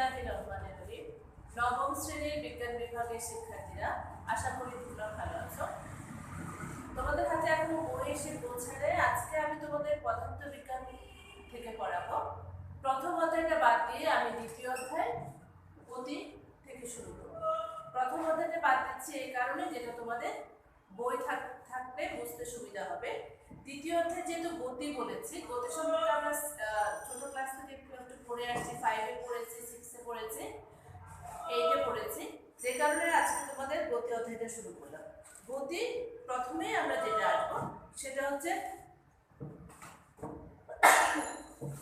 বিসমিল্লাহির রহমানির রহিম। নবম শ্রেণীর বিজ্ঞান বিভাগের শিক্ষার্থীরা, আশা করি তোমরা ভালো আছো। তোমাদের হাতে এখন বই এসে পৌঁছালে আজকে আমি তোমাদের পদার্থ বিজ্ঞান থেকে পড়াবো। প্রথম অধ্যায়টা বাদ দিয়ে আমি দ্বিতীয় অধ্যায় গতি থেকে শুরু করব। প্রথম অধ্যায়টা বাদ দিচ্ছি এই কারণে যেটা তোমাদের বই থাকলে বুঝতে সুবিধা হবে। দ্বিতীয় অধ্যায় যেহেতু গতি বলেছি, গতি সম্পর্কে আমরা ছোট ক্লাস থেকে একটু একটু পড়ে আসছি, 5 এ পড়েছি, 6 এ পড়েছি, 8 এ পড়েছি, যে কারণে আজকে তোমাদের গতি অধ্যায়টা শুরু করলাম। গতি প্রথমেই আমরা যেটা আসবো সেটা হচ্ছে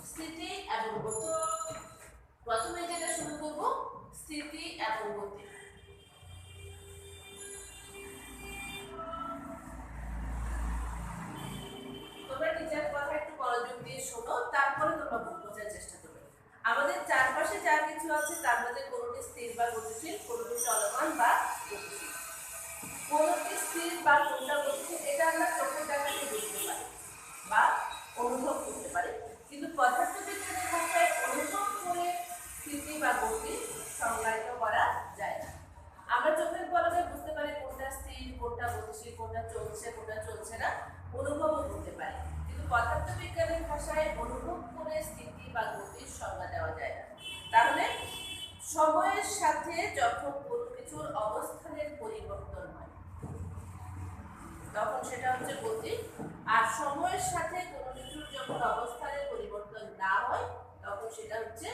স্থিতি এবং গতি। প্রথমে যেটা শুরু করব স্থিতি এবং গতি। তোমরা টিচার কথা একটু মনোযোগ দিয়ে শোনো, তারপরে তোমরা বোঝার চেষ্টা করবে। আমাদের চারপাশে যা কিছু আছে তার মধ্যে কোনটি স্থির বা গতিশীল, কোনটি চলমান বা গতিশীল। কোনটি স্থির বা কোনটা গতিশীল এটা আমরা চোখের দেখাতে বুঝতে পারি বা অনুভব করতে পারি, কিন্তু পদার্থবিজ্ঞানের ভাষায় অনুভব করে স্থিতি বা গতি সংজ্ঞায়িত করা যায় না। আমরা চোখের পলকে বুঝতে পারি কোনটা স্থির, কোনটা গতিশীল, কোনটা চলছে, কোনটা চলছে না, অনুভবও করতে পারি, কিন্তু পদার্থবিজ্ঞানের ভাষায় অনুভব করে স্থিতি বা গতির সংজ্ঞা দেওয়া যায় না। তাহলে সময়ের সাথে যখন কোনো কিছুর অবস্থানের পরিবর্তন হয় তখন সেটা হচ্ছে গতি, আর সময়ের সাথে কোনো কিছুর যখন অবস্থানের পরিবর্তন না হয় তখন সেটা হচ্ছে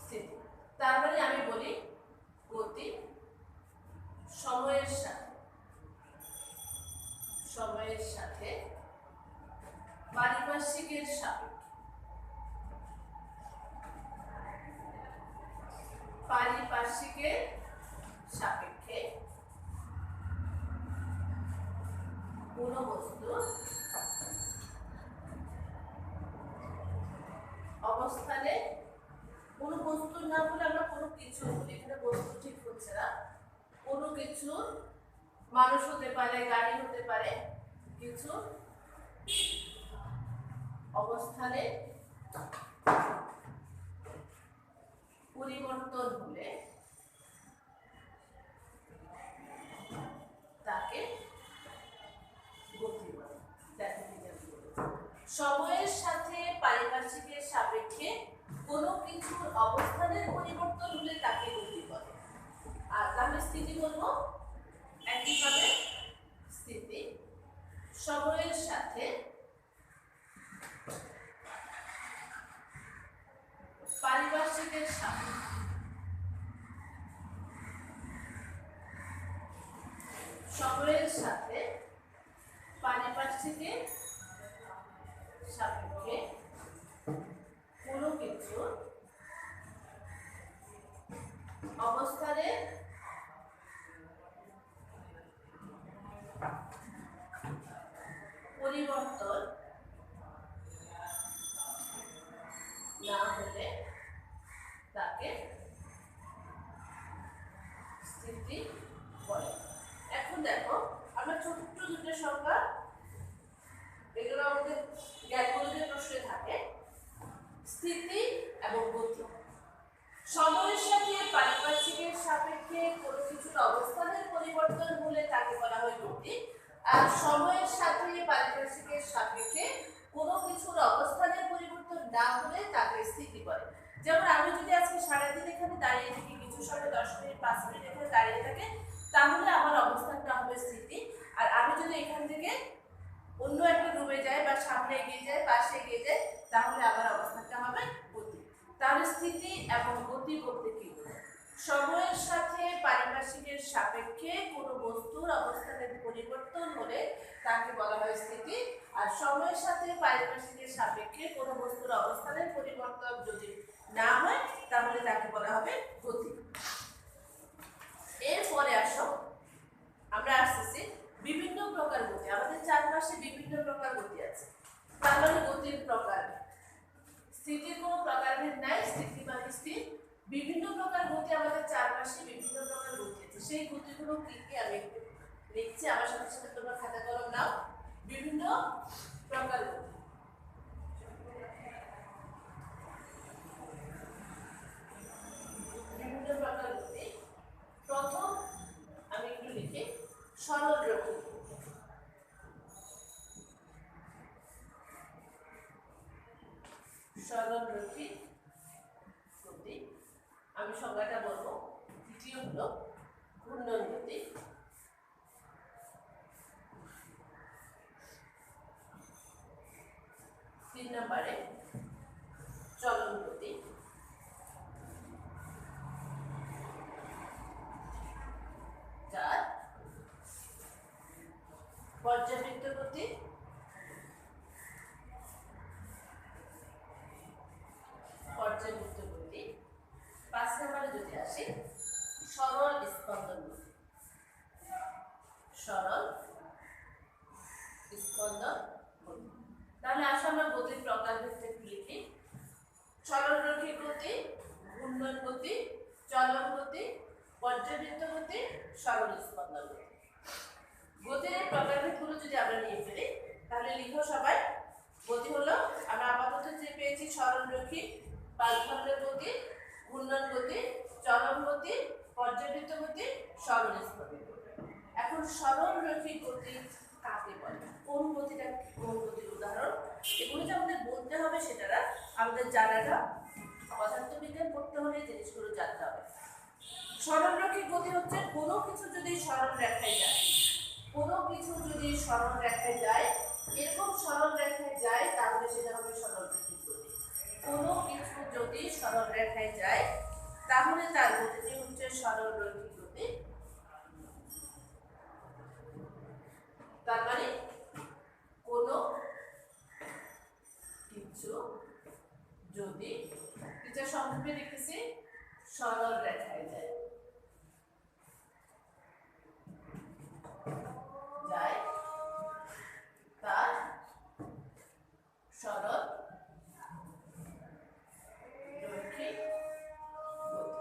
স্থিতি। তার মানে আমি বলি গতি সময়ের সাথে পারিপার্শ্বিকের সাপেক্ষে কোনো বস্তুর অবস্থানে, কোনো বস্তুর না বলে আমরা কোনো কিছু বলি, এখানে বস্তু ঠিক হচ্ছে না, কোনো কিছু মানুষ হতে পারে, গাড়ি হতে পারে, কিছু অবস্থানে পরিবর্তন হলে তাকে গতি বলে। সময়ের সাথে পারিপার্শ্বিকের সাপেক্ষে কোনো কিছুর অবস্থানের পরিবর্তন হলে তাকে গতি বলে। আর তাহলে স্থিতি বলবো একইভাবে, স্থিতি সময়ের সাথে পারিপার্শ্বিকের সাপেক্ষে কোনো কিছুর অবস্থানের পরিবর্তন না হলে তাকে স্থিতি বলে। এখন দেখো আমরা ছোট দুটো সংখ্যা, এগুলো আমাদের জ্ঞানগণিতের প্রশ্নে থাকে। স্থিতি এবং গতি সময়ের সাথে পারিপার্শ্বিকের সাপেক্ষে কোনো কিছুর অবস্থানের পরিবর্তন হলে তাকে বলা হয় গতি, আর সময়ের সাথে পারিপার্শ্বিকের সাপেক্ষে কোনো কিছুর অবস্থানের পরিবর্তন না হলে তাকে স্থিতি বলে। যেমন আমি যদি আজকে সারাদিন এখানে দাঁড়িয়ে থাকি, কিছু সময় 10 মিনিট 5 মিনিট এখানে দাঁড়িয়ে থাকে, তাহলে আমার অবস্থানটা হবে স্থিতি। আর আমি যদি এখান থেকে অন্য একটা রুমে যাই বা সামনে এগিয়ে যাই, পাশে এগিয়ে যাই, তাহলে আমার অবস্থানটা হবে গতি। তাহলে স্থিতি এবং গতি বলতে কি? সময়ের সাথে পারিপার্শ্বিকের সাপেক্ষে কোনো বস্তুর অবস্থানের পরিবর্তন হলে তাকে বলা হয় স্থিতি, আর সময়ের সাথে পারিপার্শ্বিকের সাপেক্ষে কোনো বস্তুর অবস্থানের পরিবর্তন যদি না হয় তাহলে তাকে বলা হবে গতি। এরপরে আসো আমরা আসতেছি বিভিন্ন প্রকার গতি। আমাদের চারপাশে বিভিন্ন প্রকার গতি আছে, তার মানে গতির প্রকার, স্থিতির কোনো প্রকারভেদ নাই, স্থিতি মানে স্থির। বিভিন্ন প্রকার গতি আমাদের চারপাশে, বিভিন্ন প্রকার গতি আছে। সেই গতিগুলো কি কি আমি লিখছি, আমার সাথে সাথে তোমরা খাতা কলম নাও। বিভিন্ন প্রকার গতি, সরলরৈখিক গতি। আমি সংজ্ঞাটা বলবো। দ্বিতীয় হলো ঘূর্ণন গতি। তিন নম্বরে চলন গতি। চার পর্যাবৃত্ত গতি। পর্যাবৃত্ত গতি। 5 নম্বরে যদি আসি সরল স্পন্দন গতি। সরল স্পন্দন গতি। তাহলে আসলে আমরা গতির প্রকারভেদটা একটু লিখি। সরলরৈখিক গতি, ঘূর্ণন গতি, চলন গতি, পর্যাবৃত্ত গতি, সরল স্পন্দন গতি। গতির প্রকারভেদগুলো যদি আমরা নিয়ে ফেলি তাহলে লিখো সবাই। গতি হলো আমরা আপাতত যে পেয়েছি সরলরৈখিক 5 ধরনের গতি, ঘূর্ণন গতি, চলন গতি, পর্যাবৃত্ত গতি, সরল স্পন্দন গতি। এখন সরলরৈখিক গতি কাকে বলে, কোন গতিটা কোন গতির উদাহরণ, এগুলো যে আমাদের বলতে হবে সেটা আমাদের জানাটা পদার্থবিজ্ঞান পড়তে হলে জিনিসগুলো জানতে হবে। সরলরৈখিক গতি হচ্ছে কোনো কিছু যদি সরল রেখায় যায়, কোনো কিছু যদি সরল রেখায় যায়, এরকম সরল রেখায় যায় তাহলে সেটা হবে সরলরৈখিক গতি। কোনো কিছু যদি সরল রেখায় যায় তাহলে তার গতিটি হচ্ছে সরলরৈখিক গতি। তার মানে কোনো কিছু যদি এটা সংক্ষেপে লিখেছি সরল রেখায় যায়, তার সরল রৈখিক গতি।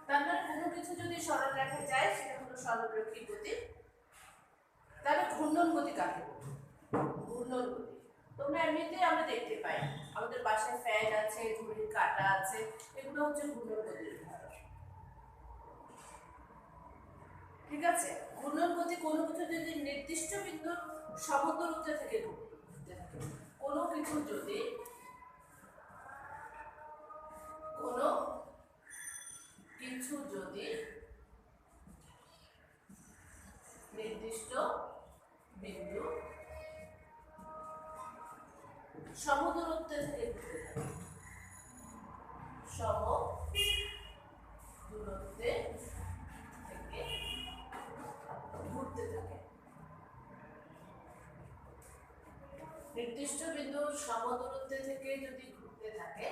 তার মানে কোনো কিছু যদি সরল রেখায় যায় সেটা হলো সরল রৈখিক গতি। তাহলে ঘূর্ণন গতি কাকে বলে? ঘূর্ণন গতি তোমরা এমনিতেই আমরা দেখতে পাই, আমাদের বাসায় ফ্যান আছে, ঘড়ির কাঁটা আছে, এগুলো হচ্ছে ঘূর্ণন গতির উদাহরণ। ঠিক আছে, ঘূর্ণন গতি কোনো কিছু যদি নির্দিষ্ট বিন্দুর সমদূরত্ব থেকে ঘুরতে থাকে, কোনো কিছু যদি নির্দিষ্ট বিন্দু সমদূরত্ব থেকে ঘুরতে থাকে, সমদূরত্বে থেকে ঘুরতে থাকে, নির্দিষ্ট বিন্দুর সমদূরত্বে থেকে যদি ঘুরতে থাকে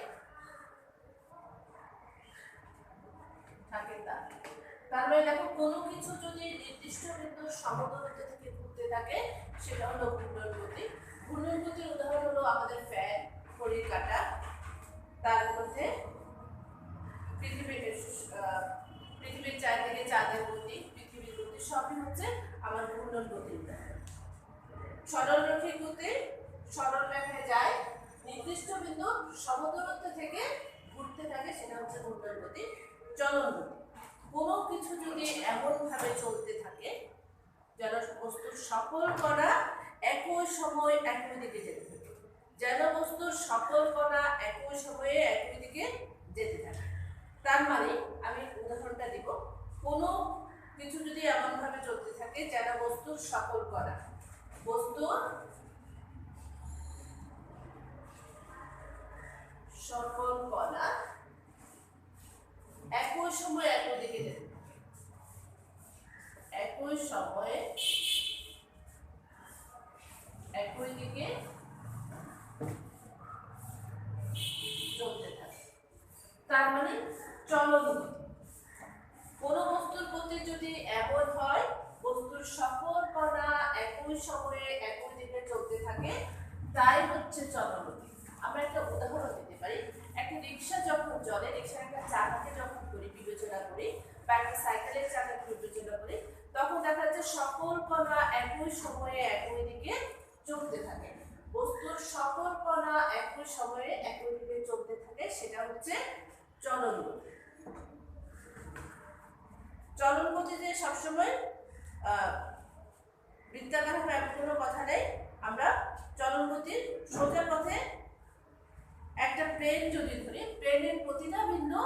তার মানে দেখো কোনো কিছু যদি নির্দিষ্ট বিন্দুর সমদূরত্ব থেকে ঘুরতে থাকে সেটা হলো ঘূর্ণন গতি। ঘূর্ণন গতির উদাহরণ হলো আমাদের ফ্যান, ঘড়ির কাঁটা, তার মধ্যে পৃথিবীর চারদিকে চাঁদের গতি, পৃথিবীর গতি সবই হচ্ছে আমার ঘূর্ণন গতির উদাহরণ। সরলরৈখিক গতি সরল রেখায় যায়, নির্দিষ্ট বিন্দুর সমদূরত্ব থেকে ঘুরতে থাকে সেটা হচ্ছে ঘূর্ণন গতি। চলন গতি কোনো কিছু যদি এমন ভাবে চলতে থাকে যেন বস্তুর সকল কণা একই সময় একই দিকে যেতে থাকে, যেন বস্তুর সকল কণা একই সময়ে একই দিকে যেতে থাকে। তার মানে আমি উদাহরণটা দিব, কোনো কিছু যদি এমন ভাবে চলতে থাকে যেন বস্তুর সকল কণা একই সময়ে একই দিকে যেতে থাকে, একই সময়ে একই দিকে চলতে থাকে, তার মানে চলন গতি। কোনো বস্তুর গতি যদি এমন হয় বস্তুর সকল কণা একই সময়ে একই দিকে চলতে থাকে তাই হচ্ছে চলন গতি। আমরা একটা উদাহরণ দিতে পারি, একটা রিক্সা যখন চলে, রিক্সার একটা চাকাকে যখন বিবেচনা করি বা একটা সাইকেলের চাকাকে বিবেচনা করি তখন দেখা যাচ্ছে সকল কণা একই সময়ে একই দিকে চলতে থাকে, বস্তুর সকল কণা একই সময়ে একই দিকে চলতে থাকে, সেটা হচ্ছে চলন গতি। চলন গতিতে সবসময় বৃত্তাকার হবে এমন কোনো কথা নেই। আমরা চলন গতির সোজা পথে একটা প্লেন যদি ধরি, প্লেনের প্রতিটা বিন্দু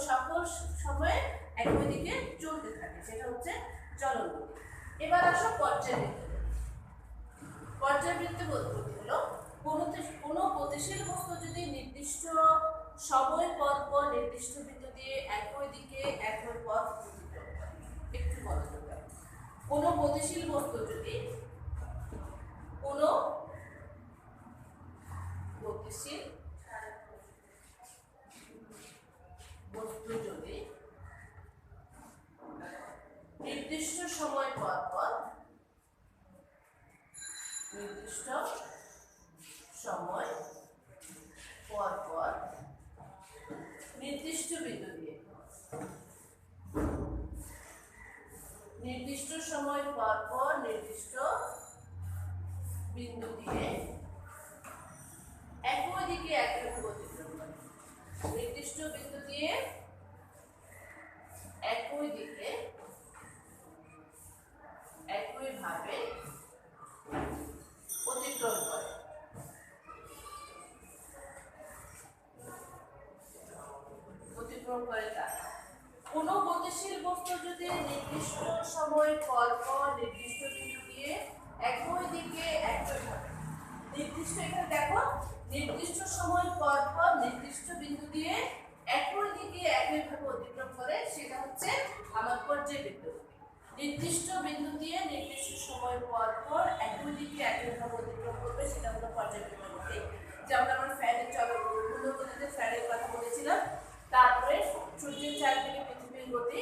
সকল সময়ে একই দিকে চলতে থাকে, সেটা হচ্ছে চলন গতি। এবার আসো পর্যায়বৃত্ত। পর্যায়বৃত্ত গতি হলো কোনো গতিশীল বস্তু যদি নির্দিষ্ট সময় পর পর নির্দিষ্ট বিন্দু দিয়ে একই দিকে একই পথ অতিক্রম করে। একটু মনোযোগ দাও। কোনো গতিশীল বস্তু যদি কোনো গতিশীল বস্তু যদি নির্দিষ্ট সময় পর পর নির্দিষ্ট সময় পর পর নির্দিষ্ট বিন্দু দিয়ে নির্দিষ্ট সময় পর পর নির্দিষ্ট বিন্দু দিয়ে একই দিকে একইভাবে অতিক্রম করে। নির্দিষ্ট বিন্দু দিয়ে একই দিকে একইভাবে অতিক্রম করে। অতিক্রম করে তা কোনো গতিশীল বস্তু যদি নির্দিষ্ট সময় পর পর নির্দিষ্ট বিন্দু দিয়ে একই দিকে একইভাবে নির্দিষ্ট, এখানে দেখো নির্দিষ্ট সময় পর পর নির্দিষ্ট বিন্দু দিয়ে একই দিকে একইভাবে অতিক্রম করে, সেটা হচ্ছে আমার পর্যায়বৃত্ত গতি। নির্দিষ্ট বিন্দু দিয়ে নির্দিষ্ট সময় পর পর একই দিকে একইভাবে অতিক্রম করবে, সেটা হলো পর্যায়বৃত্ত গতি। যেমন আমরা ফ্যানের চলনগতিতে ফ্যানের কথা বলেছিলাম, তারপরে সূর্যের চারদিকে পৃথিবীর গতি,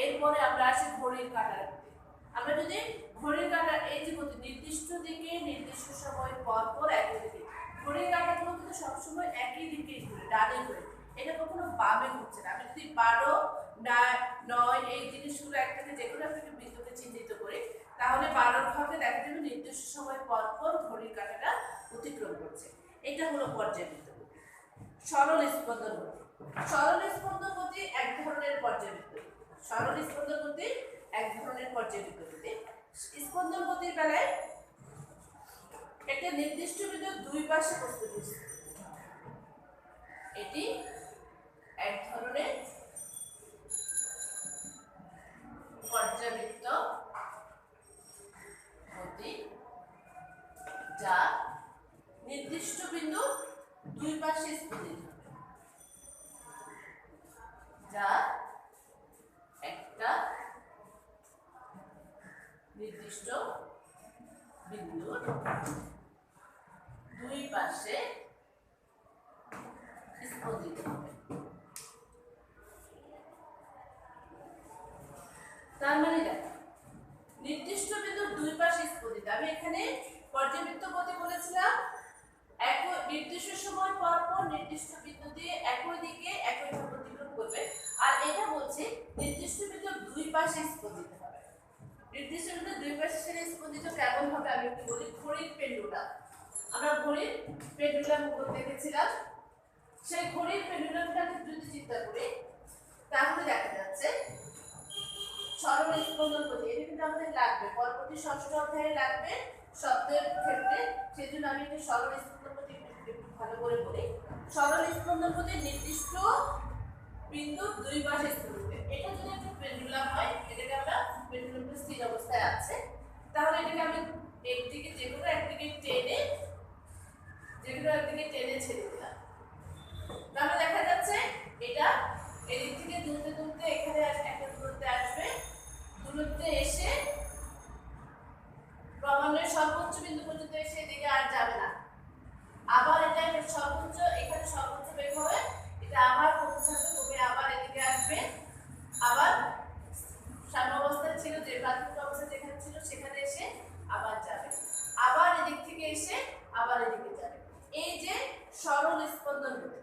এরপরে আমরা আসি ঘড়ির কাঁটার গতি। আমরা যদি ঘড়ির কাঁটার এই যে গতি নির্দিষ্ট দিকে নির্দিষ্ট সময় পর পর একই দিকে, ঘড়ির কাঁটাগুলো কিন্তু সবসময় একই দিকে ঘুরে, ডানে ঘুরে, এটা কখনো বামে ঘুরছে না। আমি যদি 12, 9 এই জিনিসগুলো একটাকে যে কোনো একটা বিন্দুকে চিহ্নিত করি, তাহলে 12 ভাগে দেখা যাবে নির্দিষ্ট সময় পর পর ঘড়ির কাঁটাটা অতিক্রম করছে। এটা হলো পর্যায়বৃত্ত গতি। সরল স্পন্দন গতি। সরল স্পন্দন গতি এক ধরনের পর্যায়বৃত্ত গতি। সরল স্পন্দন গতি এক ধরনের পর্যায়বৃত্ত গতি। স্পন্দন গতির বেলায় একটা নির্দিষ্ট বিন্দুর দুই পাশে বস্তু ঘুরছে, এটি এক ধরনের পর্যায়বৃত্ত গতি, যা নির্দিষ্ট বিন্দুর দুই পাশে স্পন্দিত হবে, যা একটা নির্দিষ্ট বিন্দুর দুই পাশে স্পন্দিত হবে। তার মানে দেখো নির্দিষ্ট বিন্দুর দুই পাশে স্পন্দিত, আমি এখানে পর্যায়বৃত্ত গতি বলেছিলাম নির্দিষ্ট সময় পর পর নির্দিষ্ট বিন্দু দিয়ে একই দিকে একইভাবে অতিক্রম করবে, আর এটা বলছে নির্দিষ্ট বিন্দুর দুই পাশে স্পন্দিত হবে। নির্দিষ্ট বিন্দুর দুই পাশে সেটা স্পন্দিত কেমন হবে আমি একটু বলি। ঘড়ির পেন্ডুলাম, আমরা ঘড়ির পেন্ডুলাম দেখেছিলাম, সেই ঘড়ির পেন্ডুলামটাকে যদি চিন্তা করি তাহলে দেখা যাচ্ছে সরল স্পন্দন গতি, এটা কিন্তু আমাদের লাগবে পরবর্তী ষষ্ঠ অধ্যায়ে লাগবে শব্দের ক্ষেত্রে, সেজন্য আমি একটু সরল স্পন্দন গতি ভালো করে বলি। সরল স্পন্দন গতি নির্দিষ্ট বিন্দুর দুই পাশে স্পন্দিত। এটা যদি একটা পেন্ডুলাম হয়, এটাকে আমরা পেন্ডুলামটা স্থির অবস্থায় আছে, তাহলে এটাকে আমি একদিকে যেকোনো একদিকে টেনে ছেড়ে দিলাম, তাহলে দেখা যাচ্ছে এটা এদিক থেকে দুলতে দুলতে এখানে একটা দূরত্বে আসবে, দূরত্বে এসে ক্রমান্বয়ে সর্বোচ্চ বিন্দু পর্যন্ত এসে এদিকে আর যাবে না, আবার এটা সর্বোচ্চ এখানে সর্বোচ্চ বেগ হবে, এটা আবার কমে আবার এদিকে আসবে, আবার সাম্যাবস্থায় ছিল যে প্রাথমিক অবস্থা যেখানে ছিল সেখানে এসে আবার যাবে, আবার এদিক থেকে এসে আবার এদিকে যাবে। এই যে সরল স্পন্দন গতি,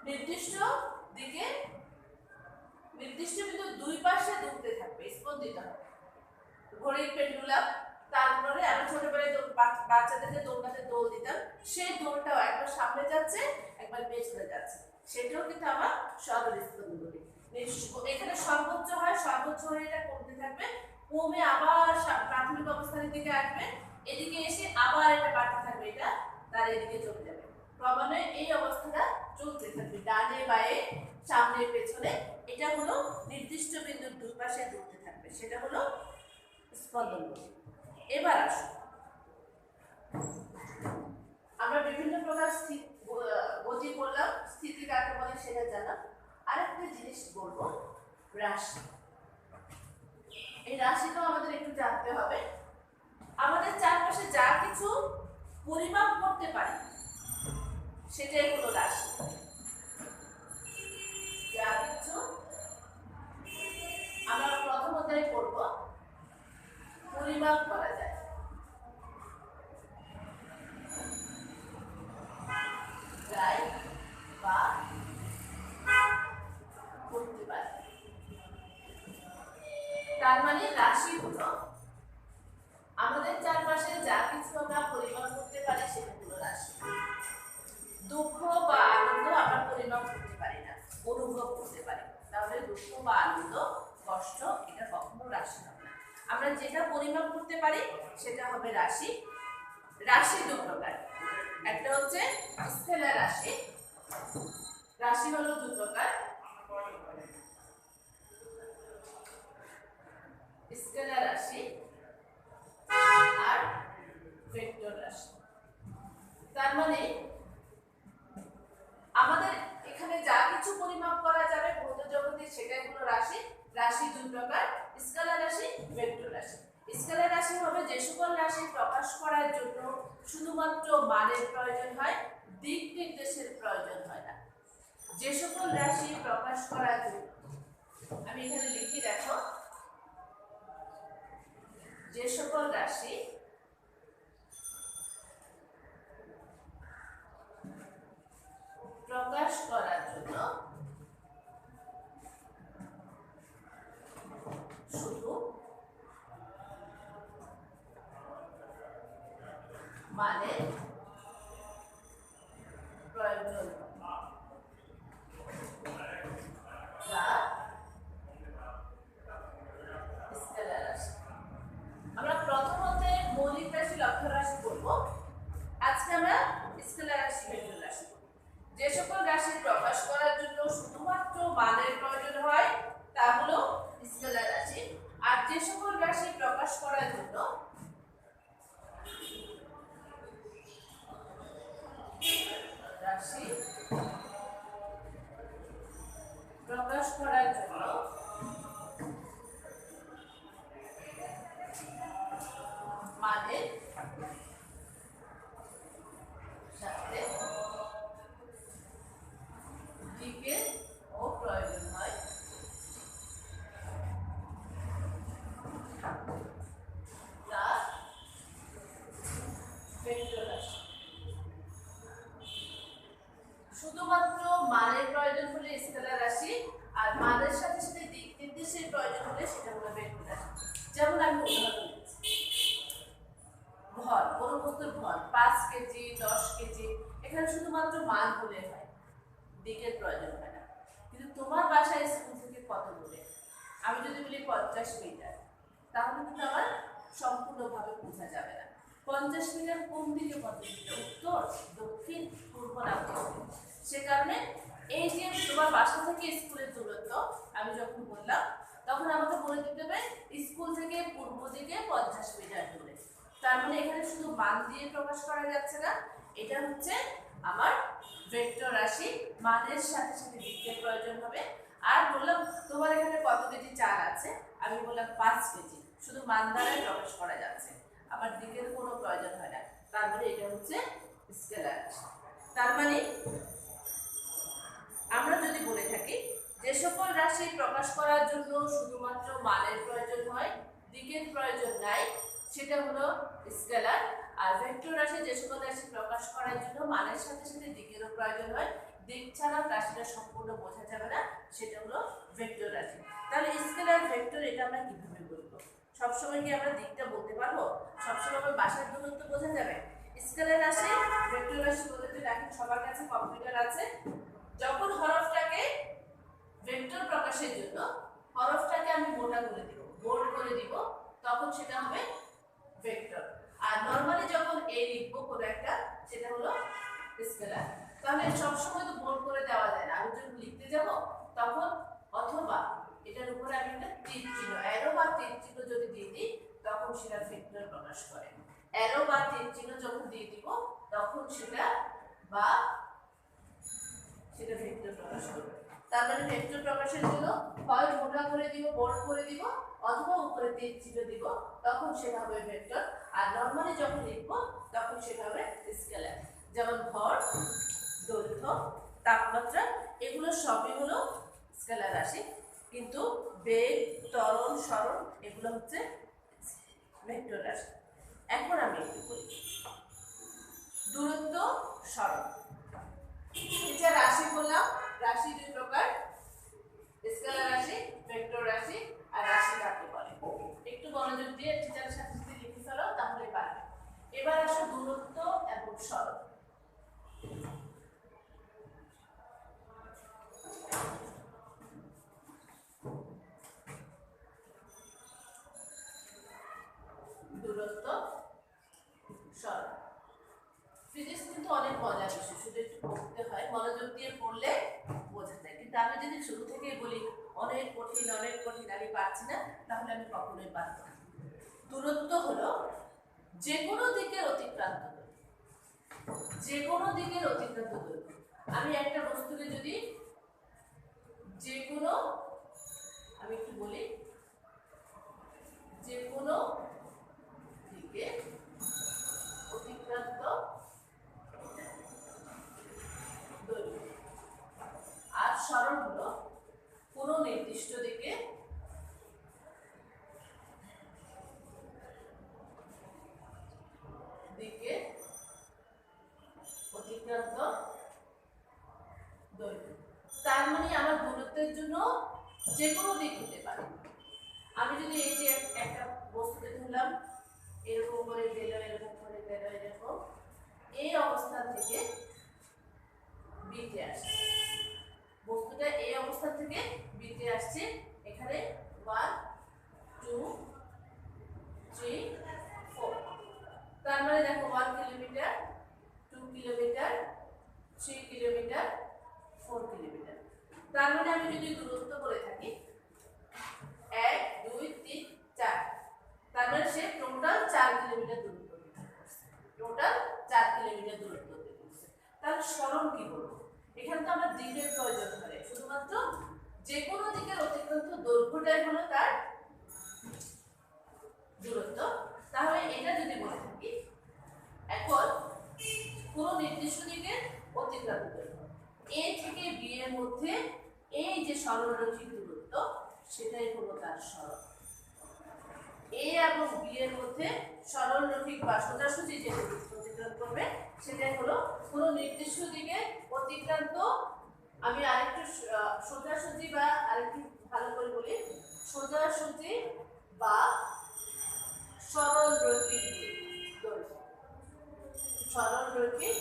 নির্দিষ্ট দিকে নির্দিষ্ট বিন্দু দুই পাশে দুলতে থাকবে, স্পন্দিত হবে। ঘড়ির পেন্ডুলাম, তারপরে আমি ছোটবেলায় বাচ্চাদেরকে দৌড়াতে দোল দিতাম, সেই দোলটাও একবার সামনে যাচ্ছে একবার পেছনে যাচ্ছে, সেটাও কিন্তু আমার সরল স্পন্দন গতি। এখানে সর্বোচ্চ হয়, সর্বোচ্চ হয়ে এটা কমতে থাকবে, কমে আবার প্রাথমিক অবস্থানের দিকে আসবে, এদিকে এসে আবার এটা বাড়তে থাকবে, এটা তার এদিকে চলে যাবে। ক্রমান্বয়ে এই অবস্থাটা চলতে থাকবে, ডানে বায়ে সামনে পেছনে। এটা হলো নির্দিষ্ট বিন্দুর দুই পাশে ঘুরতে থাকবে, সেটা হলো স্পন্দন গতি। এবার আসুন, আমরা বিভিন্ন প্রকার গতি করলাম, স্থিতি কাকে বলে সেটা জানলাম। আরেকটা জিনিস বলবো, রাশি। এই রাশিটাও আমাদের একটু জানতে হবে। আমাদের চারপাশে যা কিছু পরিমাপ করতে পারি সেটাই হলো রাশি। যা কিছু আমরা প্রথম অধ্যায়ে পড়ব, পরিমাপ করা যায়, বা করতে পারি। তার মানে রাশি হলো আমাদের চারপাশে যা কিছু আমরা পরিমাপ করতে পারি সেটা হলো রাশি। দুঃখ বা আনন্দ আমরা পরিমাপ করতে পারি না, অনুভব করতে পারি। তাহলে দুঃখ বা আনন্দ, কষ্ট এটা কখনো রাশি হবে না। আমরা যেটা পরিমাপ করতে পারি সেটা হবে রাশি। রাশি দু প্রকার, একটা হচ্ছে স্কেলার রাশি। রাশি হলো দু প্রকার, স্কেলার রাশি আর ভেক্টর রাশি। তার মানে আমাদের এখানে যা কিছু পরিমাপ করা যাবে ভৌত জগতে সেটাই হলো রাশি। রাশি দুই প্রকার, স্কেলার রাশি, ভেক্টর রাশি। স্কেলার রাশি হবে যে সকল রাশি প্রকাশ করার জন্য শুধুমাত্র মানের প্রয়োজন হয়, দিক নির্দেশের প্রয়োজন হয় না। যে সকল রাশি প্রকাশ করার জন্য, আমি এখানে লিখি দেখো, যে সকল রাশি প্রকাশ করার জন্য শুধু মানের প্রয়োজন, স্কেলার রাশি। আমরা প্রথম অধ্যায়ে মৌলিক রাশি, লক্ষ্য রাশি করব। আজকে আমরা স্কেলার রাশি, ভেক্টর রাশি করব। যে সকল রাশি প্রকাশ করার জন্য শুধুমাত্র মানের প্রয়োজন হয় তা হলো স্কেলার রাশি। আর যে সকল রাশি প্রকাশ করার জন্য মানের সাথে দিকের ও প্রয়োজন হয় তা ভেক্টর রাশি। শুধুমাত্র মানের প্রয়োজন হলে স্কেলার রাশি, আর মানের সাথে সাথে দিক নির্দেশের প্রয়োজন হলে সেটা হলো ভেক্টর রাশি। যেমন আমি উদাহরণ দিচ্ছি, ভর, কোনো বস্তুর ভর 5 কেজি, 10 কেজি, এখানে শুধুমাত্র মান হলে হয়, দিকের প্রয়োজন হয় না। কিন্তু তোমার বাসায় স্কুল থেকে কত দূরে, আমি যদি বলি 50 মিটার, তাহলে কিন্তু আমার সম্পূর্ণভাবে বোঝা যাবে না 50 মিটার কোন দিকে, 50 মিটার উত্তর, দক্ষিণ, পূর্ব না পশ্চিম। সে কারণে এই যে তোমার বাসা থেকে স্কুলের দূরত্ব আমি যখন বললাম, তখন আমাকে বলে দিতে হবে স্কুল থেকে পূর্ব দিকে 50 মিটার দূরে। তার মানে এখানে শুধু মান দিয়ে প্রকাশ করা যাচ্ছে না, এটা হচ্ছে আমার ভেক্টর রাশি, মানের সাথে সাথে দিকের প্রয়োজন হবে। আর বললাম তোমার এখানে কত কেজি চাল আছে, আমি বললাম 5 কেজি, শুধু মান দ্বারাই প্রকাশ করা যাচ্ছে, আমার দিকের কোনো প্রয়োজন হয় না। তার মানে এটা হচ্ছে স্কেলার রাশি। তার মানে আমরা যদি বলে থাকি যে সকল রাশি প্রকাশ করার জন্য শুধুমাত্র মানের প্রয়োজন হয়, দিকের প্রয়োজন নাই, সেটা হলো স্কেলার। আর ভেক্টর রাশি যে সকল রাশি প্রকাশ করার জন্য মানের সাথে সাথে দিকেরও প্রয়োজন হয়, দিক ছাড়া রাশিটা সম্পূর্ণ বোঝা যাবে না, সেটা হলো ভেক্টর রাশি। তাহলে স্কেলার, ভেক্টর এটা আমরা কিভাবে বলবো? সবসময় কি আমরা দিকটা বলতে পারবো? সবসময় আমার বাসার দূরত্ব বোঝা যাবে? স্কেলার রাশি, ভেক্টর রাশি বলতে দেখেন সবার কাছে কম্পিউটার আছে। যখন হরফটাকে ভেক্টর প্রকাশের জন্য হরফটাকে আমি মোটা করে দিব, বোল্ড করে দিব, তখন সেটা হবে ভেক্টর। আর নরমালি যখন এ লিখবো কোনো একটা, সেটা হলো স্কেলার। অথবা এটার উপরে আমি একটা তীর চিহ্ন অ্যারো বা তীর চিহ্ন যদি দিয়ে দিই তখন সেটা ভেক্টর প্রকাশ করে। অ্যারো বা তীর চিহ্ন যখন দিয়ে দিব তখন সেটা ভেক্টর প্রকাশ করবে। তার মানে ভেক্টর প্রকাশের জন্য হয় মোটা করে দিব, বোল্ড করে দিব, অথবা উপরে তীর চিহ্ন দিব, তখন সেটা হবে ভেক্টর। আর নরমালি যখন লিখব তখন সেটা হবে স্কেলার। যেমন ভর, দৈর্ঘ্য, তাপমাত্রা এগুলো সবই হলো স্কেলার রাশি, কিন্তু বেগ, ত্বরণ, সরণ এগুলো হচ্ছে ভেক্টর রাশি। এখন আমি একটু বলি দূরত্ব, সরণ। এটা রাশি বললাম, রাশি দুই প্রকার, স্কেলার রাশি, ভেক্টর রাশি। আর রাশি কাকে বলে একটু মনোযোগ দিয়ে টিচারের সাথে সাথে লিখে ফেলো, তাহলে পারবে। এবার আসো দূরত্ব এবং সরণ। দূরত্ব, সরণ। ফিজিক্স কিন্তু অনেক মজার বিষয়, শুধু একটু পড়তে হয়, মনোযোগ দিয়ে পড়লে বোঝা যায়। কিন্তু আমি যদি শুরু থেকেই বলি অনেক কঠিন আমি পারছি না, তাহলে আমি কখনোই পারবো না। দূরত্ব হলো যে কোনো দিকের অতিক্রান্ত দৈর্ঘ্য, যে কোনো দিকের অতিক্রান্ত দৈর্ঘ্য। আমি একটা বস্তুকে যদি যে কোনো, আমি একটু বলি, যে কোনো দিকে অতিক্রান্ত দৈর্ঘ্য। আর সরণ হলো কোনো নির্দিষ্ট দিকে অতিক্রান্ত দৈর্ঘ্য। তার মানে আমার দূরত্বের জন্য যে কোনো দিক হতে পারে। আমি যদি এই যে একটা বস্তুকে ধরলাম, এরকম করে গেল, এরকম করে গেল, এরকম এই অবস্থান থেকে বিতে আসছে, বস্তুটা এই অবস্থান থেকে বিতে আসছে। এখানে 1 2 3 4, তার মানে দেখো 1 কিলোমিটার, 2 কিলোমিটার, 3 কিলোমিটার, 4 কিলোমিটার। তার মানে আমি যদি দূরত্ব বলে থাকি 1 2 3 4, তার মানে সে টোটাল 4 কিলোমিটার দূরত্ব অতিক্রম করছে, টোটাল 4 কিলোমিটার দূরত্ব অতিক্রম করছে। তাহলে সরণ কি বলবো? এখানে তো আমার দিকের প্রয়োজন হয়, শুধুমাত্র যে কোনো দিকের অতিক্রান্ত দৈর্ঘ্যটাই হলো তার দূরত্ব। তাহলে এটা যদি বলে থাকি এখন কোনো নির্দিষ্ট দিকের অতিক্রান্ত দৈর্ঘ্য, এ থেকে বি এর মধ্যে এই যে সরলরৈখিক দূরত্ব সেটাই হলো তার সরণ। এ এবং বি এর মধ্যে সরলরৈখিক বা সোজাসুজি যে দূরত্ব অতিক্রান্ত করবে সেটাই হলো কোনো নির্দিষ্ট দিকে অতিক্রান্ত। আমি আরেকটু সোজাসুজি বা আরেকটু ভালো করে বলি, সোজাসুজি বা সরলরৈখিক দৈর্ঘ্য। সরলরৈখিক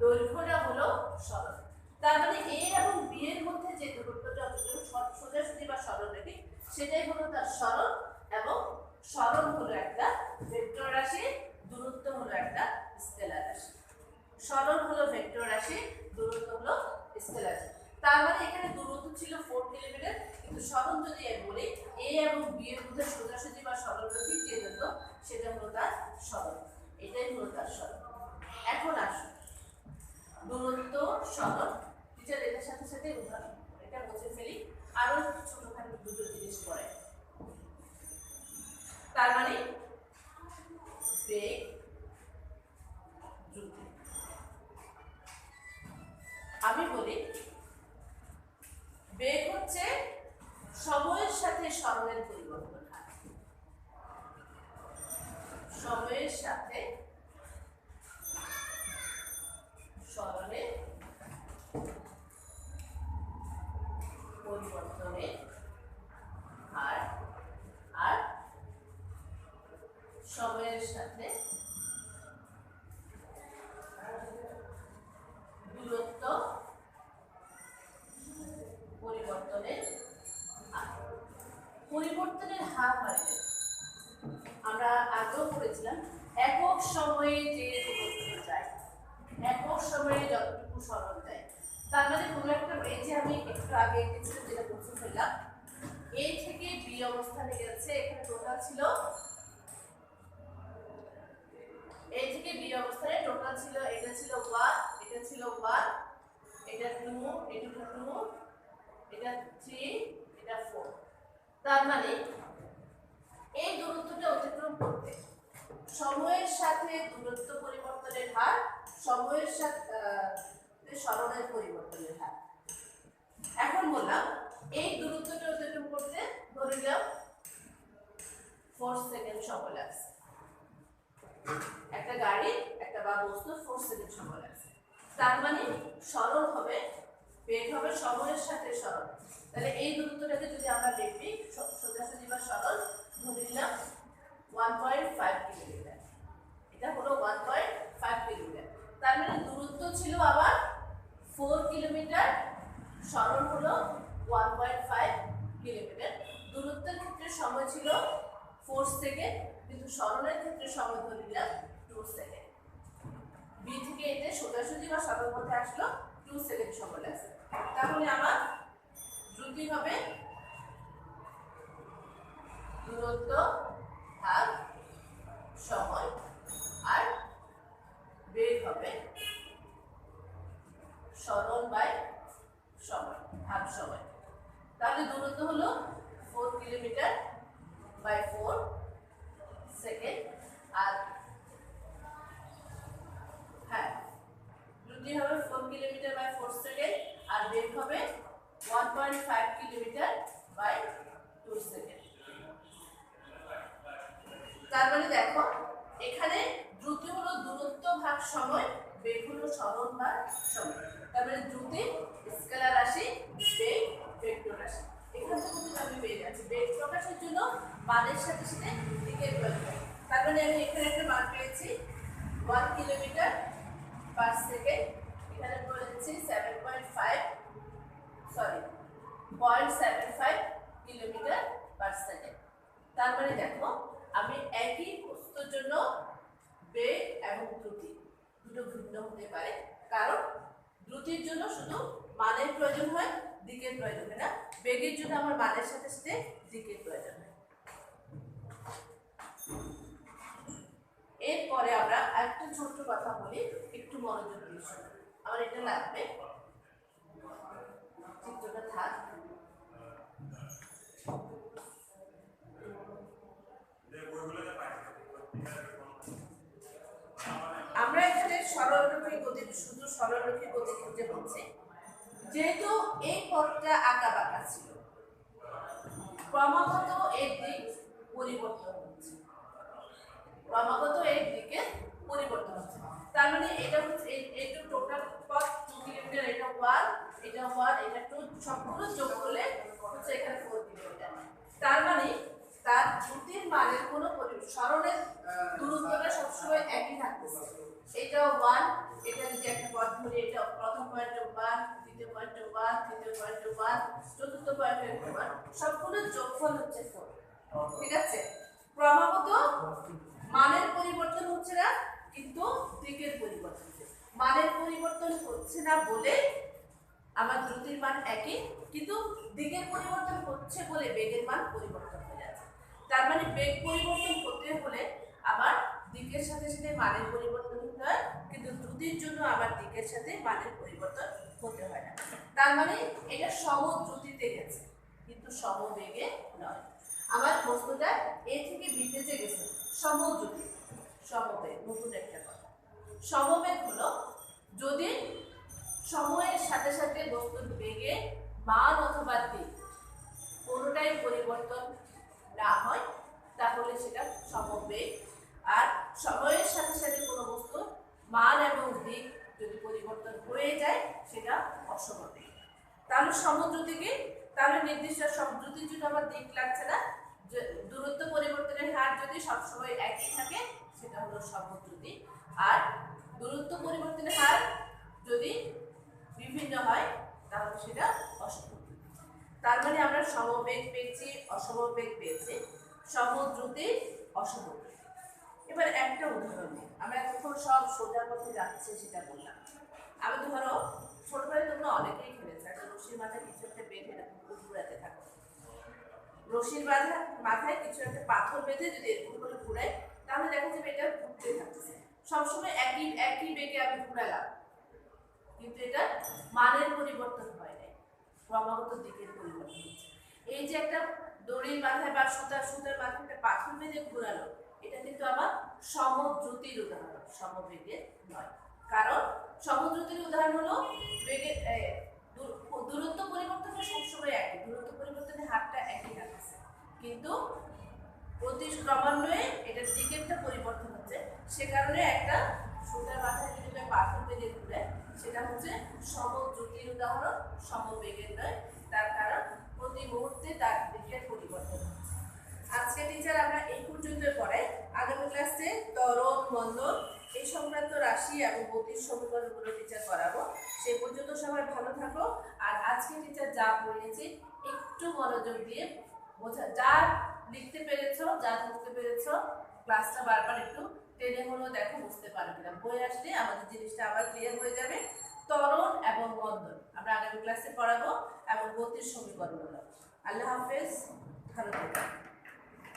দৈর্ঘ্যটা হলো সরণ। তার মানে এ এবং বি এর মধ্যে যে দূরত্বটা সোজাসুজি বা সরলরৈখিক সেটাই হলো তার সরণ। এবং সরণ হলো একটা ভেক্টর রাশি, দূরত্ব হলো একটা স্কেলার রাশি। সরণ হলো ভেক্টর রাশি, দূরত্ব হলো স্কেলার রাশি। তার মানে এখানে দূরত্ব ছিল 4 কিলোমিটার, কিন্তু সরণ যদি আমি বলি এ এবং বি এর মধ্যে সোজাসুজি বা সরলরৈখিক যে দূরত্ব সেটা হলো তার সরণ, এটাই হলো তার সরণ। এখন আসুন দূরত্ব, সরণ, টিচার এটার সাথে সাথে উদাহরণ এটা মুছে ফেলি, আরো ছোটখাটো দুটো জিনিস পড়ে। তার মানে বেগ, দ্রুতি। আমি বলি বেগ হচ্ছে সময়ের সাথে সরণের পরিবর্তন হার, সময়ের সাথে সরণের পরিবর্তনের হার। আর সময়ের সাথে দূরত্ব পরিবর্তনের হার। পরিবর্তনের হার মানে আমরা আগেও পড়েছিলাম একক সময়ে যে দূরত্ব যায়, একক সময়ে যতটুকু সরণ যায়। তার মানে কোনো একটা এই যে আমি একটু আগে এঁকেছিলাম যেটা মুছে ফেললাম। এ থেকে বি অবস্থানে গেছে, এখানে টোটাল ছিল এ থেকে বি অবস্থানে টোটাল ছিল, এটা ছিল 1, এটা ছিল 1, এটা 2, এটা 2, এটা 3, এটা 4। তার মানে এই দূরত্বটা অতিক্রম করতে সময়ের সাথে দূরত্ব পরিবর্তনের হার, সময়ের সাথে সরণের পরিবর্তনের হার। এখন বললাম এই দূরত্বটা অতিক্রম করতে ধরে নাও 4 সেকেন্ড সময় লাগছে। একটা গাড়ি একটা বা বস্তু 4 সেকেন্ড সময় লাগছে। তার মানে সরণ হবে, বেগ হবে সময়ের সাথে সরণ। তাহলে এই দূরত্বটাকে যদি আমরা দেখি সোজাসুজি বা সরল ধরে নিলাম 1.5 কিলোমিটার, এটা হলো 1.5 কিলোমিটার। তার মানে দূরত্ব ছিল আবার 4 কিলোমিটার, সরণ হলো 1.5 কিলোমিটার। দূরত্বের ক্ষেত্রে সময় ছিল 4 সেকেন্ড, কিন্তু সরণের ক্ষেত্রে সময় ধরে নিলাম 2 সেকেন্ড। বি থেকে এতে সোজাসুজি বা সরল পথে আসলো 2 সেকেন্ড সময় লাগছে। তাহলে আমার দ্রুতি হবে দূরত্ব ভাগ সময়, আর বেগ হবে সরণ বাই সময় ভাগ সময়। তাহলে দূরত্ব হলো 4 কিলোমিটার বাই 4 সেকেন্ড, আর হ্যাঁ দ্রুতি হবে 4 কিলোমিটার বাই 4 সেকেন্ড, আর বেগ হবে 1.5 কিলোমিটার বাই 2 সেকেন্ড। তার মানে দেখো এখানে দ্রুতি হলো দূরত্ব ভাগ সময়, বেগ হলো সরণ ভাগ সময়। তার মানে দ্রুতি স্কেলার রাশি, বেগ ভেক্টর রাশি। এখান থেকে কিন্তু আমি পেয়ে যাচ্ছি বেগ প্রকাশের জন্য মানের সাথে সাথে দিকের প্রয়োজন। তার মানে আমি এখানে একটা মান পেয়েছি 1 কিলোমিটার পার সেকেন্ড, এখানে বলেছি 0.75 কিলোমিটার পার সেকেন্ড। তার মানে দেখো আমি একই বস্তুর জন্য বেগ এবং দ্রুতি দুটো ভিন্ন হতে পারে, কারণ দ্রুতির জন্য শুধু মানের প্রয়োজন হয়, দিকের প্রয়োজন হয় না। বেগের জন্য আমার মানের সাথে সাথে দিকের প্রয়োজন হয়। এরপরে আমরা আরেকটা ছোট্ট কথা বলি, একটু মনোযোগ দিয়ে শুনুন। আমার এটা লাগবে, চিত্রটা থাক। আমরা এখানে সরলরৈখিক গতি, শুধু সরলরৈখিক গতি খুঁজে বলছি। যেহেতু এই পথটা আঁকা বাঁকা ছিল, ক্রমাগত এর দিক পরিবর্তন হচ্ছে, ক্রমাগত এর দিকে পরিবর্তন হচ্ছে। তার মানে এটা হচ্ছে এটা টোটাল পথ 2 কিলোমিটার, এটা 1, এটা 1, এটা 2, সবগুলো যোগ করলে হচ্ছে এখানে 4 কিলোমিটার। তার মানে তার দ্রুতির মানের কোনো সরণের দূরত্বটা সবসময় একই থাকতেছে। এটা 1, এটা যদি একটা পথ ধরে, এটা প্রথম পয়েন্টে 1, দ্বিতীয় পয়েন্টে 1, তৃতীয় পয়েন্টে 1, চতুর্থ পয়েন্টে 1, সবগুলো যোগফল হচ্ছে 4। ঠিক আছে, ক্রমাগত মানের পরিবর্তন হচ্ছে না, কিন্তু দিকের পরিবর্তন হচ্ছে। মানের পরিবর্তন হচ্ছে না বলে আমার দ্রুতির মান একই, কিন্তু দিকের পরিবর্তন হচ্ছে বলে বেগের মান পরিবর্তন হয়ে যাচ্ছে। তার মানে বেগ পরিবর্তন হতে হলে আমার দিকের সাথে সাথে মানের পরিবর্তন হতে হয়, কিন্তু দ্রুতির জন্য আমার দিকের সাথে মানের পরিবর্তন হতে হয় না। তার মানে এটা সমদ্রুতিতে গেছে কিন্তু সমবেগে নয়। আমার বস্তুটা এ থেকে বিতে যে গেছে সমদ্রুতি, সমবেগ নতুন একটা কথা। সমবেগ হলো যদি সময়ের সাথে সাথে বস্তুর বেগে মান অথবা দিক কোনোটাই পরিবর্তন না হয়, তাহলে সেটা সমবেগ। আর সময়ের সাথে সাথে কোনো বস্তুর মান এবং দিক যদি পরিবর্তন হয়ে যায় সেটা অসমবেগ। তাহলে সমদ্রুতিকে, তাহলে নির্দিষ্ট সমদ্রুতির জন্য আমার দিক লাগছে না, দূরত্ব পরিবর্তনের হার যদি সবসময় একই থাকে সেটা হলো সমদ্রুতি, আর দূরত্ব পরিবর্তনের হার যদি বিভিন্ন হয় তাহলে সেটা অসমদ্রুতি। তার মানে আমরা সমবেগ পেয়েছি, অসমবেগ পেয়েছি, সমদ্রুতি, অসমদ্রুতি। এবার একটা উদাহরণ নিই, আমরা এখন সব সোজা পথে যাচ্ছে সেটা বললাম। আমি ধরো ছোটবেলায় তোমরা অনেকেই খেলেছো, একটা রশির মাথায় রশির মাথায় কিছু একটা পাথর বেঁধে যদি এরকম করে ঘুরাই তাহলে দেখা যাবে এটা ঘুরতে থাকছে। সবসময় একই একই বেগে আমি ঘুরালাম, কিন্তু এটা মানের পরিবর্তন হয় নাই, ক্রমাগত দিকের পরিবর্তন হচ্ছে। এই যে একটা দড়ির মাথায় বা সুতার মাথায় একটা পাথর বেঁধে ঘুরালো, এটা কিন্তু আমার সমদ্রুতির উদাহরণ, সমবেগের নয়। কারণ সমদ্রুতির উদাহরণ হলো বেগের দূরত্ব পরিবর্তন সবসময় একই, দূরত্ব পরিবর্তনে হাতটা একই থাকছে, কিন্তু প্রতি ক্রমান্বয়ে এটার দিকেরটা পরিবর্তন হচ্ছে। সে কারণে একটা সুতার মাথায় যদি পাথর বেঁধে ঘুরে সেটা হচ্ছে সমদ্রুতির উদাহরণ, সমবেগের নয়। তার কারণ প্রতি মুহূর্তে তার দিকের পরিবর্তন হচ্ছে। আজকে টিচার আমরা এই পর্যন্ত পড়ে, আগামী ক্লাসে ত্বরণ মন্দন এই সংক্রান্ত রাশি এবং গতির সমীকরণগুলো টিচার করাবো। সেই পর্যন্ত সবাই ভালো থাকো। আর আজকে টিচার যা পড়িয়েছি একটু মনোযোগ দিয়ে বোঝা, যা লিখতে পেরেছো, যা বুঝতে পেরেছো, ক্লাসটা বারবার একটু টেনে হলেও দেখো বুঝতে পারবে না। বই আসলে আমাদের জিনিসটা আবার ক্লিয়ার হয়ে যাবে। ত্বরণ এবং মন্দন আমরা আগামী ক্লাসে পড়াবো এবং গতির সমীকরণগুলো। আল্লাহ হাফেজ, ভালো থাকবেন।